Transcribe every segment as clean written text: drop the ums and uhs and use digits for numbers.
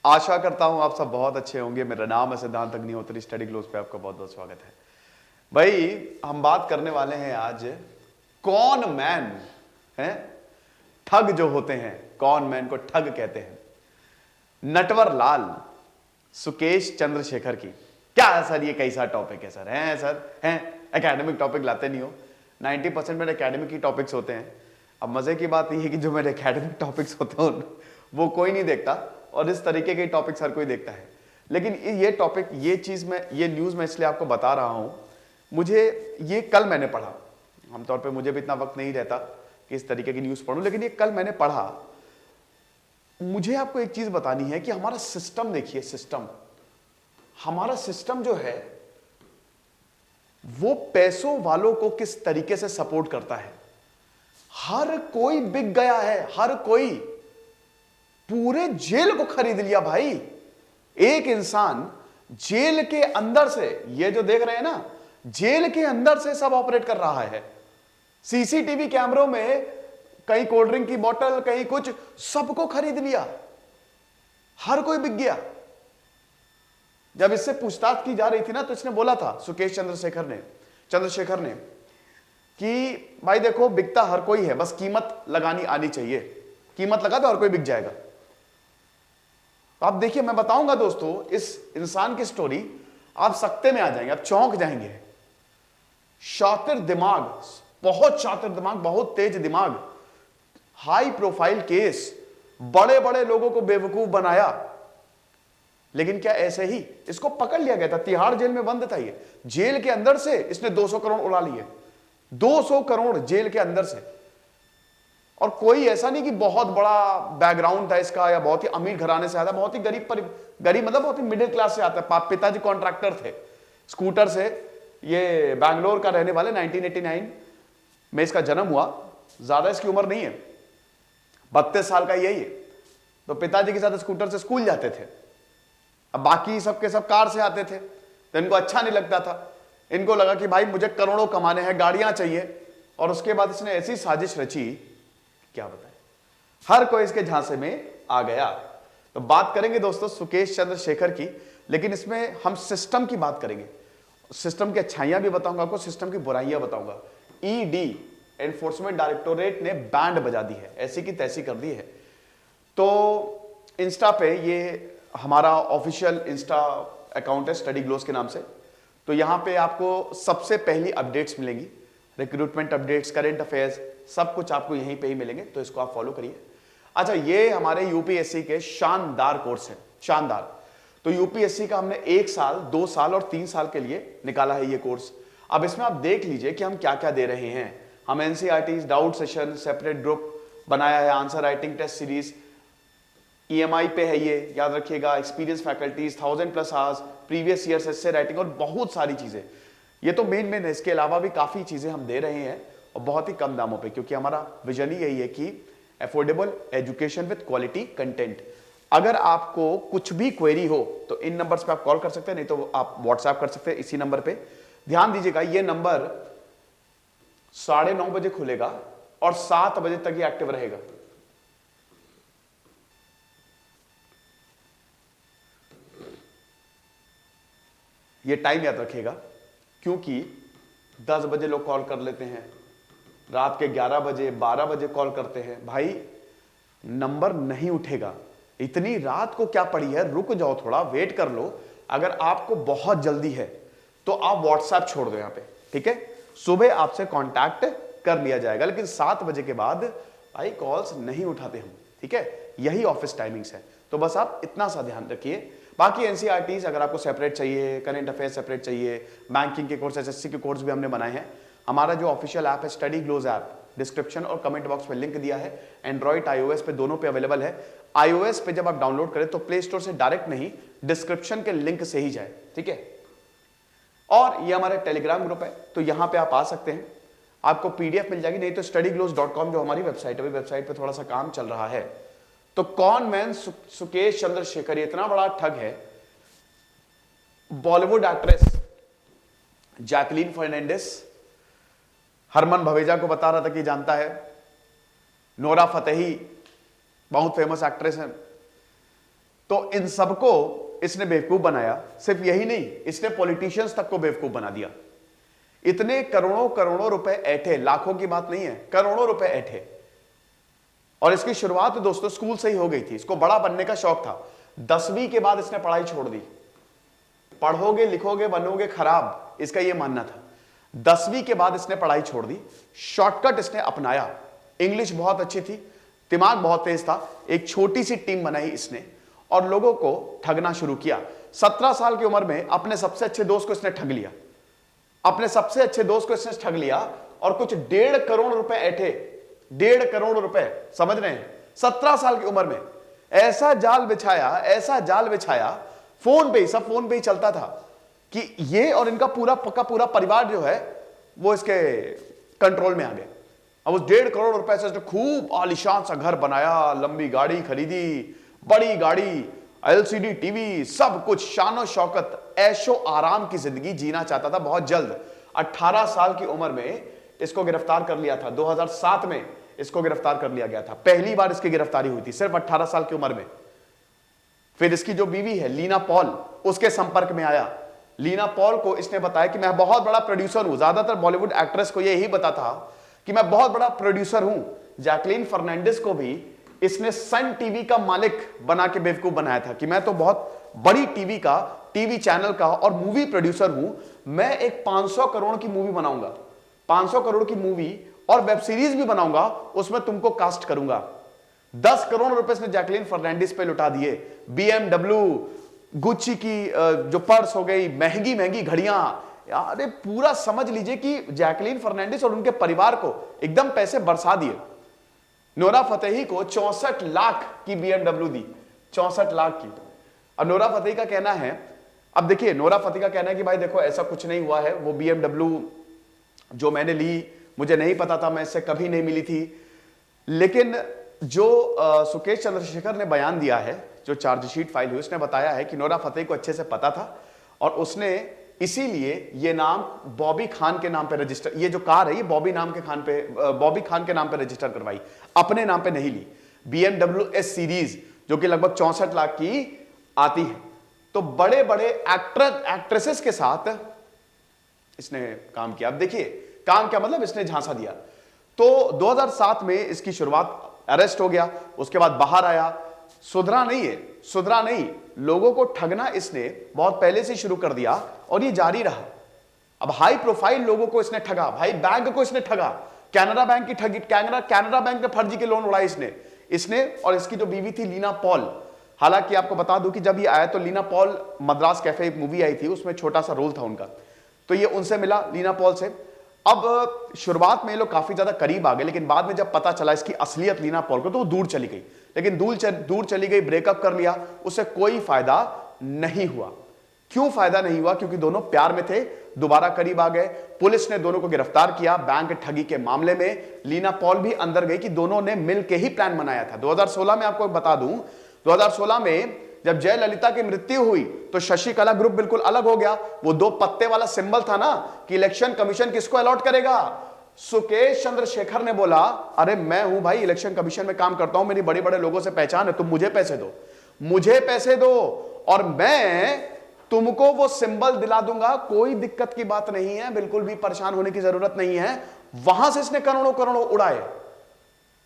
आशा करता हूं आप सब बहुत अच्छे होंगे। मेरा नाम है सिद्धांत अग्निहोत्री। स्टडी ग्लोस पे आपका बहुत बहुत स्वागत है। भाई हम बात करने वाले हैं आज कॉन मैन है, ठग जो होते हैं, कॉन मैन को ठग कहते हैं। नटवर लाल, सुकेश चंद्रशेखर की क्या है सर, ये कैसा टॉपिक है सर? हैं सर, हैं एकेडमिक टॉपिक लाते नहीं हो। 90% मेरे एकेडमिक ही टॉपिक्स होते हैं। अब मजे की बात यह है कि जो मेरे एकेडमिक टॉपिक्स होते हैं वो कोई नहीं देखता, और इस तरीके के टॉपिक्स हर कोई देखता है। लेकिन ये टॉपिक, ये चीज मैं, ये न्यूज मैं इसलिए आपको बता रहा हूं, मुझे ये कल मैंने पढ़ा। आमतौर पे मुझे भी इतना वक्त नहीं रहता कि इस तरीके की न्यूज पढ़ूं, लेकिन ये कल मैंने पढ़ा। मुझे आपको एक चीज बतानी है कि हमारा सिस्टम देखिए, सिस्टम, हमारा सिस्टम जो है वो पैसों वालों को किस तरीके से सपोर्ट करता है। हर कोई बिक गया है, हर कोई, पूरे जेल को खरीद लिया भाई। एक इंसान जेल के अंदर से, ये जो देख रहे हैं ना, जेल के अंदर से सब ऑपरेट कर रहा है। सीसीटीवी कैमरों में कहीं कोल्ड ड्रिंक की बोतल, कहीं कुछ, सबको खरीद लिया, हर कोई बिक गया। जब इससे पूछताछ की जा रही थी ना, तो इसने बोला था, सुकेश चंद्रशेखर ने कि भाई देखो, बिकता हर कोई है, बस कीमत लगानी आनी चाहिए। कीमत लगा तो हर कोई बिक जाएगा। आप देखिए, मैं बताऊंगा दोस्तों इस इंसान की स्टोरी, आप सकते में आ जाएंगे, आप चौंक जाएंगे। शातिर दिमाग, बहुत शातिर दिमाग, बहुत तेज दिमाग, हाई प्रोफाइल केस, बड़े बड़े लोगों को बेवकूफ बनाया। लेकिन क्या ऐसे ही इसको पकड़ लिया गया था? तिहाड़ जेल में बंद था ये। जेल के अंदर से इसने 200 करोड़ उड़ा लिए, 200 करोड़ जेल के अंदर से। और कोई ऐसा नहीं कि बहुत बड़ा बैकग्राउंड था इसका, या बहुत ही अमीर घराने से आता, बहुत ही गरीब मतलब बहुत ही मिडिल क्लास से आता है। पिताजी कॉन्ट्रैक्टर थे, स्कूटर से। ये बैंगलोर का रहने वाले, 1989 में इसका जन्म हुआ। ज्यादा इसकी उम्र नहीं है, 32 साल का यही है। तो पिताजी के साथ स्कूटर से स्कूल जाते थे। अब बाकी सबके सब कार से आते थे, तो इनको अच्छा नहीं लगता था। इनको लगा कि भाई मुझे करोड़ों कमाने हैं, गाड़ियां चाहिए। और उसके बाद इसने ऐसी साजिश रची, क्या बताएं, हर कोई इसके झांसे में आ गया। तो बात करेंगे दोस्तों सुकेश चंद्रशेखर की, लेकिन इसमें हम सिस्टम की बात करेंगे। सिस्टम की अच्छाइयां भी बताऊंगा आपको, सिस्टम की बुराइयां बताऊंगा। ईडी, एनफोर्समेंट डायरेक्टोरेट ने बैंड बजा दी है, ऐसी की तैसी कर दी है। तो इंस्टा पे, ये हमारा ऑफिशियल इंस्टा अकाउंट है स्टडी ग्लोस के नाम से। तो यहां पे आपको सबसे पहली अपडेट्स मिलेंगी, रिक्रूटमेंट अपडेट्स, करंट अफेयर्स, सब कुछ आपको यहीं पे ही मिलेंगे। तो इसको आप फॉलो करिए। अच्छा, ये हमारे यूपीएससी के शानदार कोर्स है, शानदार। तो यूपीएससी का हमने 1 साल, 2 साल और 3 साल के लिए निकाला है ये कोर्स। अब इसमें आप देख लीजिए कि हम क्या क्या दे रहे हैं। हम NCERT, doubt session, separate group बनाया है, answer writing test series, EMI पे है ये, याद रखिएगा, experience faculties, 1000+ hours, previous year essay writing, और बहुत सारी चीजें। ये तो मेन है। इसके अलावा भी काफी चीजें हम दे रहे हैं, और बहुत ही कम दामों पे, क्योंकि हमारा विजन ही यही है कि affordable education with quality content. अगर आपको कुछ भी क्वेरी हो तो इन नंबर्स पे आप कॉल कर सकते हैं, नहीं तो आप व्हाट्सएप कर सकते हैं इसी नंबर पे। ध्यान दीजिएगा, ये नंबर 9:30 बजे खुलेगा और 7 बजे तक ये एक्टिव रहेगा। ये टाइम याद रखिएगा, क्योंकि 10 बजे लोग कॉल कर लेते हैं, रात के 11 बजे, 12 बजे कॉल करते हैं। भाई नंबर नहीं उठेगा। इतनी रात को क्या पड़ी है, रुक जाओ, थोड़ा वेट कर लो। अगर आपको बहुत जल्दी है तो आप व्हाट्सएप छोड़ दो यहां पे, ठीक है? सुबह आपसे कांटेक्ट कर लिया जाएगा, लेकिन 7 बजे के बाद भाई कॉल्स नहीं उठाते हम, ठीक है? यही ऑफिस टाइमिंग्स है। तो बस आप इतना सा ध्यान रखिए। बाकी एनसीईआरटीज अगर आपको सेपरेट चाहिए, करंट अफेयर्स सेपरेट चाहिए, बैंकिंग के कोर्स, एसएससी के कोर्स भी हमने बनाए हैं। हमारा जो ऑफिशियल ऐप है स्टडी ग्लोस ऐप, डिस्क्रिप्शन और कमेंट बॉक्स में लिंक दिया है। एंड्रॉइड, आईओएस पे दोनों पे अवेलेबल है। आईओएस पे जब आप डाउनलोड करें तो प्ले स्टोर से डायरेक्ट नहीं, डिस्क्रिप्शन के लिंक से ही जाए, ठीक है? और ये हमारा टेलीग्राम ग्रुप है, तो यहां पे आप आ सकते हैं, आपको पीडीएफ मिल जाएगी। नहीं तो studygloss.com जो हमारी वेबसाइट है, वेबसाइट पे थोड़ा सा काम चल रहा है। तो कॉन मैन सुकेश चंद्रशेखर इतना बड़ा ठग है। बॉलीवुड एक्ट्रेस जैकलीन फर्नांडिस, हरमन भवेजा को बता रहा था कि जानता है, नोरा फतेही बहुत फेमस एक्ट्रेस है। तो इन सबको इसने बेवकूफ बनाया। सिर्फ यही नहीं, इसने पॉलिटिशियंस तक को बेवकूफ बना दिया। इतने करोड़ों करोड़ों रुपए ऐठे, लाखों की बात नहीं है, करोड़ों रुपए ऐठे। और इसकी शुरुआत दोस्तों स्कूल से ही हो गई थी। इसको बड़ा बनने का शौक था। 10वीं के बाद इसने पढ़ाई छोड़ दी। पढ़ोगे लिखोगे बनोगे खराब, इसका यह मानना था। 10वीं के बाद इसने पढ़ाई छोड़ दी, शॉर्टकट इसने अपनाया। इंग्लिश बहुत अच्छी थी, दिमाग बहुत तेज था। एक छोटी सी टीम बनाई इसने और लोगों को ठगना शुरू किया। 17 साल की उम्र में अपने सबसे अच्छे दोस्त को इसने ठग लिया। अपने सबसे अच्छे दोस्त को इसने ठग लिया और कुछ 1.5 करोड़ रुपए ऐठे। 1.5 करोड़ रुपए, समझ रहे हैं? 17 साल की उम्र में ऐसा जाल बिछाया, ऐसा जाल बिछाया। फोन पे ही, सब फोन पे ही चलता था कि ये और इनका पूरा पक्का पूरा परिवार जो है वो इसके कंट्रोल में आ गए। अब उस 1.5 करोड़ रुपए से उसने खूब आलीशान सा घर बनाया, लंबी गाड़ी खरीदी, बड़ी गाड़ी, एलसीडी टीवी, सब कुछ, शानो शौकत, ऐशो आराम की जिंदगी जीना चाहता था बहुत जल्द। 18 साल की उम्र में इसको गिरफ्तार कर लिया था। 2007 में इसको गिरफ्तार कर लिया गया था। पहली बार इसकी गिरफ्तारी हुई थी सिर्फ 18 साल की उम्र में। फिर इसकी जो बीवी है लीना पॉल, उसके संपर्क में आया। लीना पॉल को इसने बताया कि मैं बहुत बड़ा प्रोड्यूसर हूं। ज्यादातर बॉलीवुड एक्ट्रेस को यही पता था कि मैं बहुत बड़ा प्रोड्यूसर हूं। जैकलीन फर्नांडिस को भी इसने सन टीवी का मालिक बना के बेवकूफ बनाया था कि मैं तो बहुत बड़ी टीवी चैनल का और मूवी प्रोड्यूसर हूं। मैं एक 500 करोड़ की मूवी बनाऊंगा, 500 करोड़ की मूवी और वेब सीरीज भी बनाऊंगा, उसमें तुमको कास्ट करूंगा। 10 करोड़ रुपए इसने जैकलीन फर्नांडिस पे लुटा दिए। BMW, गुच्ची की जो पर्स हो गई, महंगी महंगी घड़ियां, अरे पूरा समझ लीजिए कि जैकलीन फर्नांडिस और उनके परिवार को एकदम पैसे बरसा दिए। नोरा फतेही को 64 लाख की BMW दी, 64 लाख की। अब नोरा फतेही का कहना है, अब देखिए नोरा फतेही का कहना है कि भाई देखो ऐसा कुछ नहीं हुआ है, वो BMW जो मैंने ली मुझे नहीं पता था, मैं इससे कभी नहीं मिली थी। लेकिन जो सुकेश चंद्रशेखर ने बयान दिया है, जो चार्जशीट फाइल हुई, उसने बताया है कि नोरा फतेही को अच्छे से पता था और उसने इसीलिए ये नाम बॉबी खान के नाम पे रजिस्टर, ये जो कार है ये बॉबी खान के नाम पे रजिस्टर करवाई, अपने नाम पे नहीं ली। BMW S सीरीज जो कि लगभग 64 लाख की आती है। तो बड़े बड़े एक्ट्रेसेस के साथ इसने काम किया। अब देखिए काम क्या मतलब, इसने झांसा दिया। तो 2007 में इसकी शुरुआत, अरेस्ट हो गया, उसके बाद बाहर आया। सुधरा नहीं, लोगों को ठगना इसने बहुत पहले से शुरू कर दिया और ये जारी रहा। अब हाई प्रोफाइल लोगों को इसने ठगा, भाई बैंक को इसने ठगा, कैनरा बैंक की ठगी, कैनरा बैंक में फर्जी के लोन उड़ाए इसने और इसकी जो बीवी थी लीना पॉल। हालांकि आपको बता दूं कि जब ये आया तो लीना पॉल, मद्रास कैफे एक मूवी आई थी, उसमें छोटा सा रोल था उनका, तो ये उनसे मिला लीना पॉल से। अब शुरुआत में ये लोग काफी ज्यादा करीब आ गए, लेकिन बाद में जब पता चला इसकी असलियत लीना पॉल को, तो वो दूर चली गई। लेकिन दूर चली गई, ब्रेकअप कर लिया, उससे कोई फायदा नहीं हुआ। क्यों फायदा नहीं हुआ? क्योंकि दोनों प्यार में थे, दोबारा करीब आ गए। पुलिस ने दोनों को गिरफ्तार किया बैंक ठगी के मामले में। लीना पॉल भी अंदर गई कि दोनों ने मिलकर ही प्लान बनाया था। 2016 में आपको बता दूं, 2016 में जब जयललिता की मृत्यु हुई तो शशिकला ग्रुप बिल्कुल अलग हो गया। वो 2 पत्ते वाला सिंबल था ना कि इलेक्शन कमीशन किसको अलॉट करेगा। सुकेश चंद्रशेखर ने बोला, अरे मैं हूं भाई, इलेक्शन कमीशन में काम करता हूं, मेरी बड़े बड़े लोगों से पहचान है, तुम मुझे पैसे दो और मैं तुमको वो सिंबल दिला दूंगा, कोई दिक्कत की बात नहीं है, बिल्कुल भी परेशान होने की जरूरत नहीं है। वहां से इसने करोड़ों करोड़ों उड़ाए,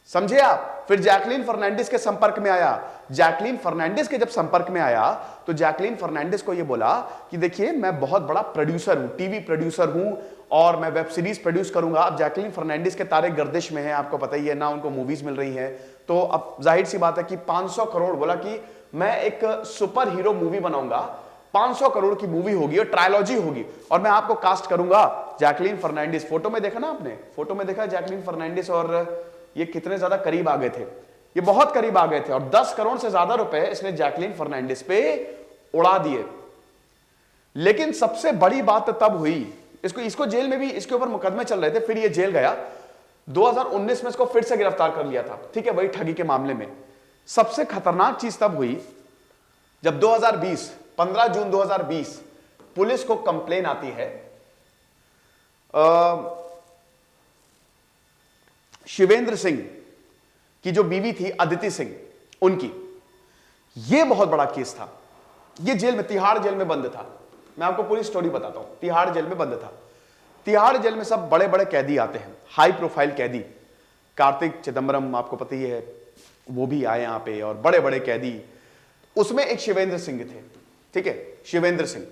समझे आप। फिर जैकलीन फर्नांडिस के संपर्क में आया। जैकलीन फर्नांडिस के जब संपर्क में आया तो जैकलीन फर्नांडिस को यह बोला कि देखिए मैं बहुत बड़ा प्रोड्यूसर हूं, टीवी प्रोड्यूसर हूं और मैं वेब सीरीज प्रोड्यूस करूंगा। अब जैकलीन फर्नांडिस के तारे गर्दिश में हैं, आपको पता ही है ना, उनको मूवीज मिल रही हैं। तो अब जाहिर सी बात है कि 500 करोड़ बोला कि मैं एक सुपर हीरो मूवी बनाऊंगा, 500 करोड़ की मूवी होगी और ट्रायलॉजी होगी और मैं आपको कास्ट करूंगा जैकलीन फर्नांडिस। फोटो में देखा ना आपने, फोटो में देखा जैकलीन फर्नांडिस और ये कितने ज्यादा करीब आ गए थे, ये बहुत करीब आ गए थे। और 10 करोड़ से ज्यादा रुपए इसने जैकलीन फर्नांडिस पे उड़ा दिए। लेकिन सबसे बड़ी बात तब हुई, इसको जेल में भी इसके ऊपर मुकदमे चल रहे थे, फिर ये जेल गया। 2019 में इसको फिर से गिरफ्तार कर लिया था, ठीक है, वही ठगी के मामले में। सबसे खतरनाक चीज तब हुई जब 2020 15 जून 2020 पुलिस को कंप्लेन आती है शिवेंद्र सिंह की जो बीवी थी अदिति सिंह, उनकी। यह बहुत बड़ा केस था। यह जेल में, तिहाड़ जेल में बंद था। मैं आपको पूरी स्टोरी बताता हूं। तिहाड़ जेल में बंद था। तिहाड़ जेल में सब बड़े बड़े कैदी आते हैं, हाई प्रोफाइल कैदी। कार्तिक चिदंबरम आपको पता ही है, वो भी आए यहां पे, और बड़े बड़े कैदी। उसमें एक शिवेंद्र सिंह थे, ठीक है, शिवेंद्र सिंह।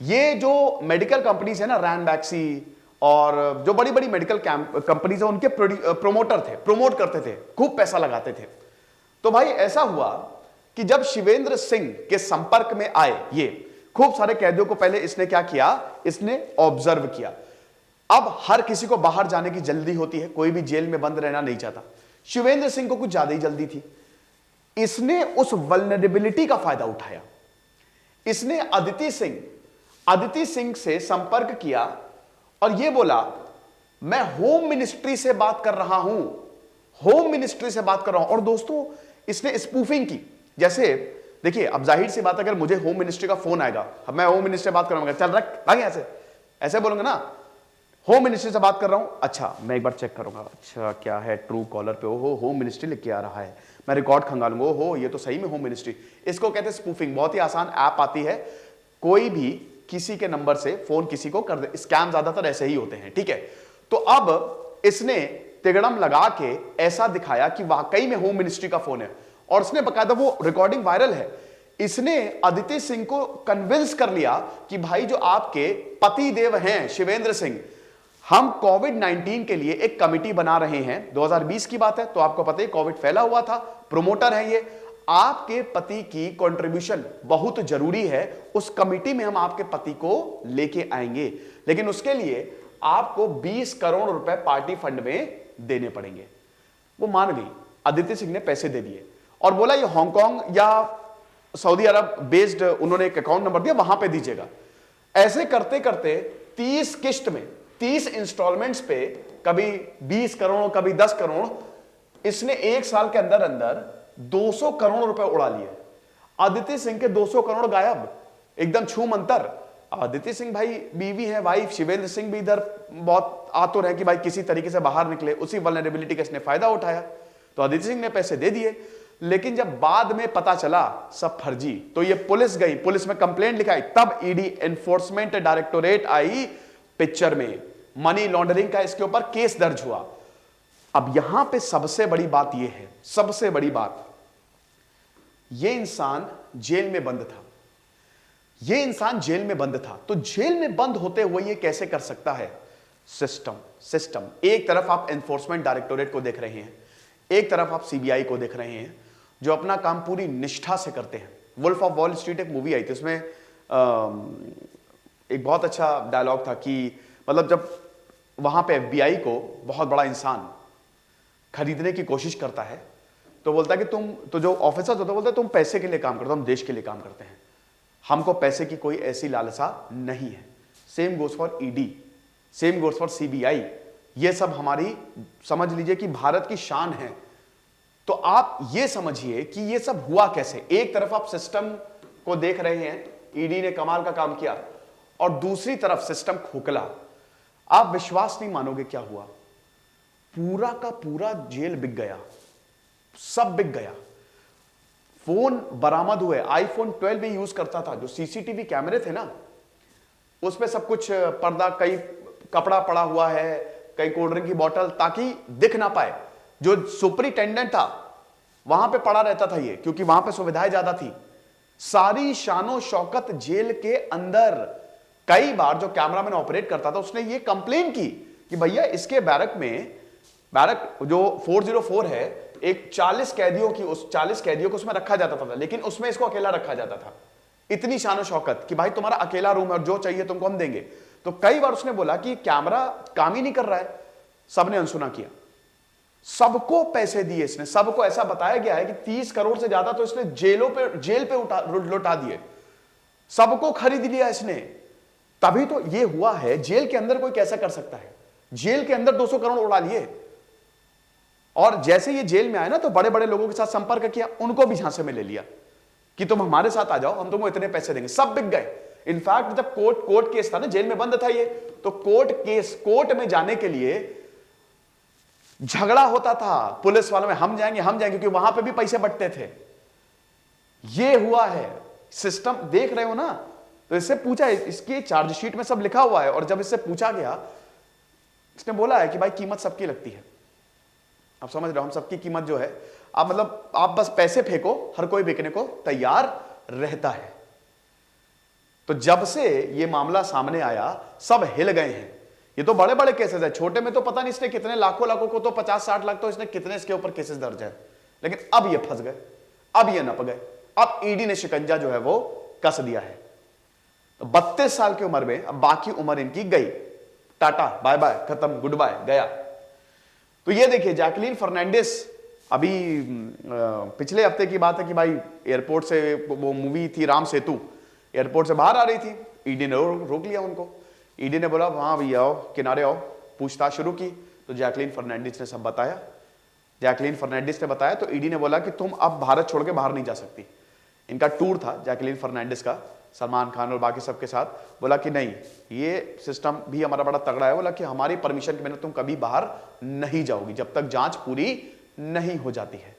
ये जो मेडिकल कंपनीज है ना, रैनबैक्सी और जो बड़ी बड़ी मेडिकल कंपनीज है, उनके प्रोमोटर थे, प्रमोट करते थे, खूब पैसा लगाते थे। तो भाई ऐसा हुआ कि जब शिवेंद्र सिंह के संपर्क में आए ये खूब सारे कैदियों को, पहले इसने क्या किया, इसने ऑब्जर्व किया। अब हर किसी को बाहर जाने की जल्दी होती है, कोई भी जेल में बंद रहना नहीं चाहता। शिवेंद्र सिंह को कुछ ज्यादा ही जल्दी थी। इसने उस वल्नरेबिलिटी का फायदा उठाया। इसने अदिति सिंह से संपर्क किया और यह बोला, मैं होम मिनिस्ट्री से बात कर रहा हूं, होम मिनिस्ट्री से बात कर रहा हूं। और दोस्तों, इसने स्पूफिंग की। जैसे देखिए, अब जाहिर सी बात, अगर मुझे होम मिनिस्ट्री का फोन आएगा, अब मैं होम मिनिस्ट्री से बात करूंगा, चल रख ऐसे ऐसे बोलूंगा ना, होम मिनिस्ट्री से बात कर रहा हूं, अच्छा मैं एक बार चेक करूंगा, अच्छा क्या है, ट्रू कॉलर पे ओहो होम मिनिस्ट्री लिख के आ रहा है, मैं रिकॉर्ड खंगालूंगा, ओहो ये तो सही में होम मिनिस्ट्री। इसको कहते हैं स्पूफिंग। बहुत ही आसान ऐप आती है, कोई भी किसी के नंबर से फोन किसी को कर दे। स्कैम ज्यादातर ऐसे ही होते हैं, ठीक है। तो अब इसने तिगड़म लगा के ऐसा दिखाया कि वाकई में होम मिनिस्ट्री का फोन है, और उसने बकायदा, वो रिकॉर्डिंग वायरल है। इसने अदिति सिंह को कन्विंस कर लिया कि भाई जो आपके पति देव हैं शिवेंद्र सिंह, हम कोविड-19 के लिए एक कमिटी बना रहे हैं। 2020 की बात है, तो आपको पता है कोविड फैला हुआ था, प्रोमोटर है ये। आपके पति की कंट्रीब्यूशन बहुत जरूरी है, उस कमिटी में हम आपके पति को लेके आएंगे, लेकिन उसके लिए आपको 20 करोड़ रुपए पार्टी फंड में देने पड़ेंगे। वो मान गई। अदिति सिंह ने पैसे दे दिए और बोला ये हांगकांग या सऊदी अरब बेस्ड, उन्होंने एक अकाउंट नंबर दिया, वहां पे दीजिएगा। ऐसे करते करते 30 किस्त में, 30 इंस्टॉलमेंट्स पे, कभी 20 करोड़, कभी 10 करोड़, इसने एक साल के अंदर अंदर 200 करोड़ रुपए उड़ा लिए। अदिति सिंह के 200 करोड़ गायब, एकदम छू मंतर। अदिति सिंह भाई बीवी है, वाइफ, शिवेंद्र सिंह भी इधर बहुत आतुर है कि भाई किसी तरीके से बाहर निकले। उसी वल्नरेबिलिटी का इसने फायदा उठाया, तो अदिति सिंह ने पैसे दे दिए। लेकिन जब बाद में पता चला सब फर्जी, तो ये पुलिस गई, पुलिस में कंप्लेंट लिखाई, तब ईडी एनफोर्समेंट डायरेक्टोरेट आई पिक्चर में, मनी लॉन्ड्रिंग का इसके ऊपर केस दर्ज हुआ। अब यहां पे सबसे बड़ी बात यह है, सबसे बड़ी बात, यह इंसान जेल में बंद था। यह इंसान जेल में बंद था, तो जेल में बंद होते हुए यह कैसे कर सकता है? सिस्टम। एक तरफ आप एनफोर्समेंट डायरेक्टोरेट को देख रहे हैं, एक तरफ आप सीबीआई को देख रहे हैं, जो अपना काम पूरी निष्ठा से करते हैं। वुल्फ ऑफ वॉल स्ट्रीट एक मूवी आई थी, उसमें एक बहुत अच्छा डायलॉग था कि मतलब जब वहां पे एफबीआई को बहुत बड़ा इंसान खरीदने की कोशिश करता है, तो बोलता है कि तुम, तो जो ऑफिसर्स होते हैं बोलते हैं तुम पैसे के लिए काम करते हो, हम देश के लिए काम करते हैं, हमको पैसे की कोई ऐसी लालसा नहीं है। Same goes for ED, same goes for CBI. ये सब हमारी, समझ लीजिए कि भारत की शान है। तो आप ये समझिए कि ये सब हुआ कैसे। एक तरफ आप सिस्टम को देख रहे हैं, ईडी ने कमाल का काम किया, और दूसरी तरफ सिस्टम खोखला। आप विश्वास नहीं मानोगे क्या हुआ। पूरा का पूरा जेल बिक गया, सब बिक गया। फोन बरामद हुए। आईफोन 12 भी यूज करता था, जो सीसीटीवी कैमरे थे ना, उसमें सब कुछ पर्दा, कई कपड़ा पड़ा हुआ है, कई कोल्ड ड्रिंक की बोतल, ताकि दिख ना पाए। जो सुपरिटेंडेंट था वहां पे पड़ा रहता था ये, क्योंकि वहां पे सुविधाएं ज्यादा थी। सारी शानो शौकत जेल के अंदर। कई बार जो कैमरामैन ऑपरेट करता था उसने ये कंप्लेन की कि भैया इसके बैरक में, बैरक जो 404 है, एक 40 कैदियों की, उस 40 कैदियों को उसमें रखा जाता था, लेकिन उसमें इसको अकेला रखा जाता था। इतनी शानो शौकत कि भाई तुम्हारा अकेला रूम है और जो चाहिए तुमको हम देंगे। तो कई बार उसने बोला कि कैमरा काम ही नहीं कर रहा है। सबने अनसुना किया, सबको पैसे दिए इसने। सबको ऐसा बताया गया है कि 30 करोड़ से ज्यादा तो इसने जेल पे लौटा दिए। सबको खरीद लिया इसने। तभी तो ये हुआ है। जेल के अंदर कोई कैसा कर सकता है? जेल के अंदर 200 करोड़ उड़ा लिए। और जैसे ये जेल में आए ना, तो बड़े बड़े लोगों के साथ संपर्क किया, उनको भी झांसे में ले लिया कि तुम हमारे साथ आ जाओ, हम तुमको इतने पैसे देंगे। सब बिक गए। इनफैक्ट जब कोर्ट केस था ना, जेल में बंद था ये, तो कोर्ट में जाने के लिए झगड़ा होता था पुलिस वालों में, हम जाएंगे, क्योंकि वहां पे भी पैसे बंटते थे। ये हुआ है सिस्टम, देख रहे हो ना। तो इससे पूछा, इसकी चार्जशीट में सब लिखा हुआ है, और जब इससे पूछा गया, इसने बोला है कि भाई कीमत सबकी लगती है। आप समझ रहे हो, हम सबकी कीमत जो है, आप मतलब आप बस पैसे फेंको, हर कोई बिकने को तैयार रहता है। तो जब से ये मामला सामने आया, सब हिल गए हैं। ये तो बड़े बड़े केसेस है, छोटे में तो पता नहीं इसने कितने लाखों लाखों को, तो 50-60 लाख तो इसने कितने इसके ऊपर केसेस दर्ज है। लेकिन अब ये फंस गए, अब ये नप गए, अब ईडी ने शिकंजा जो है वो कस दिया है। तो 32 साल की उम्र में अब बाकी उम्र इनकी गई, टाटा बाय बाय, खत्म, गुड बाय, गया। तो ये देखिए जैकलीन फर्नांडिस, अभी पिछले हफ्ते की बात है कि भाई एयरपोर्ट से, वो मूवी थी राम सेतु, एयरपोर्ट से बाहर आ रही थी, ईडी ने रोक लिया उनको। ईडी ने बोला वहां भैया आओ, किनारे आओ, पूछताछ शुरू की। तो जैकलीन फर्नांडिस ने सब बताया। जैकलीन फर्नांडिस ने बताया तो ईडी ने बोला कि तुम अब भारत छोड़ के बाहर नहीं जा सकती। इनका टूर था जैकलीन फर्नांडिस का, सलमान खान और बाकी सबके साथ। बोला कि नहीं, ये सिस्टम भी हमारा बड़ा तगड़ा है। बोला कि हमारी परमिशन के बिना तुम कभी बाहर नहीं जाओगी जब तक जांच पूरी नहीं हो जाती है।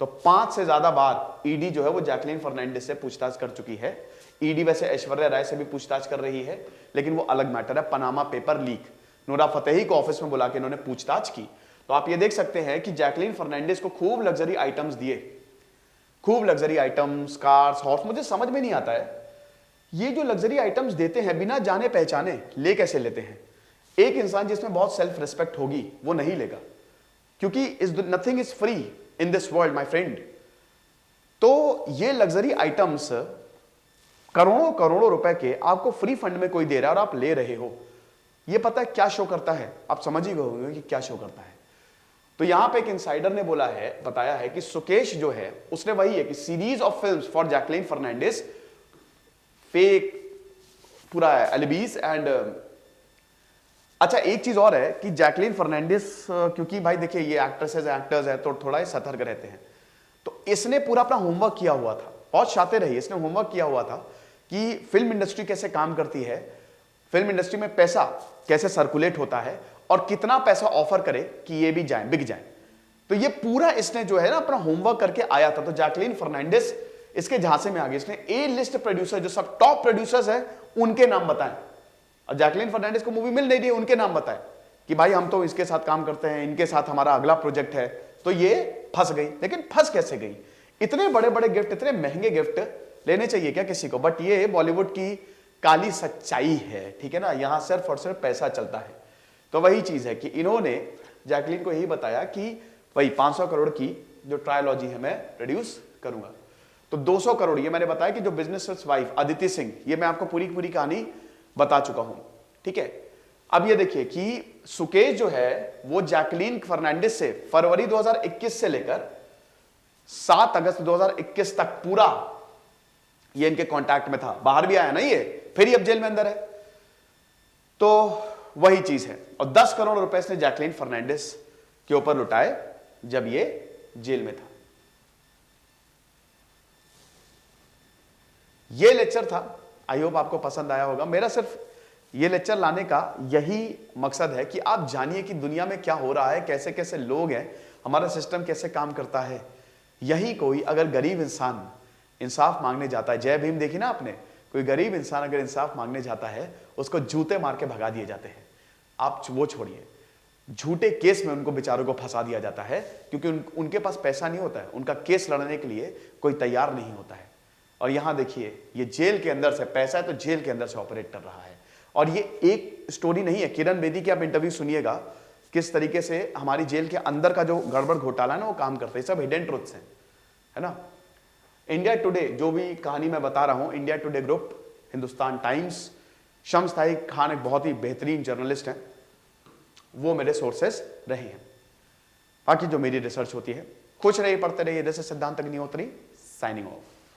तो 5 से ज्यादा बार ईडी जो है वो जैकलीन फर्नांडिस से पूछताछ कर चुकी है। ईडी वैसे ऐश्वर्या राय से भी पूछताछ कर रही है, लेकिन वो अलग मैटर है, पनामा पेपर लीक। नूरा फतेही को ऑफिस में बुला के इन्होंने पूछताछ की। तो आप ये देख सकते हैं कि जैकलीन फर्नांडिस को खूब लग्जरी आइटम्स दिए, खूब लग्जरी आइटम्स, कार्स, हॉर्स। मुझे समझ में नहीं आता है ये जो लग्जरी आइटम्स देते हैं बिना जाने पहचाने, ले कैसे लेते हैं। एक इंसान जिसमें बहुत सेल्फ रिस्पेक्ट होगी वो नहीं लेगा, क्योंकि nothing is free in this world my friend. तो ये लग्जरी आइटम्स करोड़ों करोड़ों रुपए के आपको फ्री फंड में कोई दे रहा है और आप ले रहे हो। ये पता है क्या शो करता है, आप समझ ही गए होंगे कि क्या शो करता है। तो यहां पे एक इनसाइडर ने बोला है, बताया है कि सुकेश जो है उसने वही है कि series of films for Jacqueline Fernandez, fake पूरा एलिबीज एंड। अच्छा एक चीज और है कि जैकलीन फर्नांडिस, क्योंकि भाई देखिए ये एक्टर्स है तो थोड़ा ही सतर्क रहते हैं। तो इसने पूरा अपना होमवर्क किया हुआ था, बहुत शातिर रही, इसने होमवर्क किया हुआ था कि फिल्म इंडस्ट्री कैसे काम करती है, फिल्म इंडस्ट्री में पैसा कैसे सर्कुलेट होता है और कितना पैसा ऑफर करे कि ये भी जाए, बिक जाए। तो ये पूरा इसने जो है ना अपना होमवर्क करके आया था। तो जैकलीन फर्नांडिस इसके झांसे में आ गई। इसने ए लिस्ट प्रोड्यूसर, जो सब टॉप प्रोड्यूसर्स हैं, उनके नाम बताएं। और जैकलीन फर्नांडिस को मूवी मिल नहीं रही, उनके नाम बताएं कि भाई हम तो इसके साथ काम करते हैं, इनके साथ हमारा अगला प्रोजेक्ट है। तो ये फंस गई। लेकिन फंस कैसे गई? इतने बड़े बड़े गिफ्ट, इतने महंगे गिफ्ट लेने चाहिए क्या किसी को? बट ये बॉलीवुड की काली सच्चाई है, ठीक है ना। यहां सिर्फ और सिर्फ पैसा चलता है। तो वही चीज है कि इन्होंने जैकलीन को यही बताया कि वही 500 करोड़ की जो ट्रायोलॉजी है मैं प्रोड्यूस करूंगा। तो 200 करोड़, ये मैंने बताया कि जो बिजनेस वाइफ अदिति सिंह, ये मैं आपको पूरी पूरी कहानी बता चुका हूं, ठीक है। अब ये देखिए कि सुकेश जो है वो जैकलीन फर्नांडिस से फरवरी 2021 से लेकर 7 अगस्त 2021 तक पूरा ये इनके कांटेक्ट में था। बाहर भी आया ना ये, फिर ही अब जेल में अंदर है। तो वही चीज है। और 10 करोड़ रुपए इसने जैकलीन फर्नांडिस के ऊपर लुटाए जब ये जेल में था। ये लेक्चर था, आई होप आपको पसंद आया होगा। मेरा सिर्फ ये लेक्चर लाने का यही मकसद है कि आप जानिए कि दुनिया में क्या हो रहा है, कैसे कैसे लोग हैं, हमारा सिस्टम कैसे काम करता है। यही कोई अगर गरीब इंसान इंसाफ मांगने जाता है, जय भीम देखी ना आपने, कोई गरीब इंसान अगर इंसाफ मांगने जाता है उसको जूते मार के भगा दिए जाते हैं। आप वो छोड़िए, झूठे केस में उनको बेचारों को फंसा दिया जाता है, क्योंकि उनके पास पैसा नहीं होता है, उनका केस लड़ने के लिए कोई तैयार नहीं होता है। और यहां देखिए ये जेल के अंदर से, पैसा है तो जेल के अंदर से ऑपरेट कर रहा है। और ये एक स्टोरी नहीं है, किरण बेदी की आप इंटरव्यू सुनिएगा किस तरीके से हमारी जेल के अंदर का जो गड़बड़ घोटाला है ना वो काम करते हैं। सब हिडन ट्रुथ्स हैं, है ना। इंडिया टुडे जो भी कहानी मैं बता रहा हूं, India today group, Hindustan times, Shams ताई खान एक बहुत ही बेहतरीन जर्नलिस्ट हैं, वो मेरे सोर्सेस रहे हैं। बाकी जो मेरी रिसर्च होती है, खुश रहिए, पढ़ते रहिए। जैसे सिद्धांत अग्निहोत्री, साइनिंग ऑफ।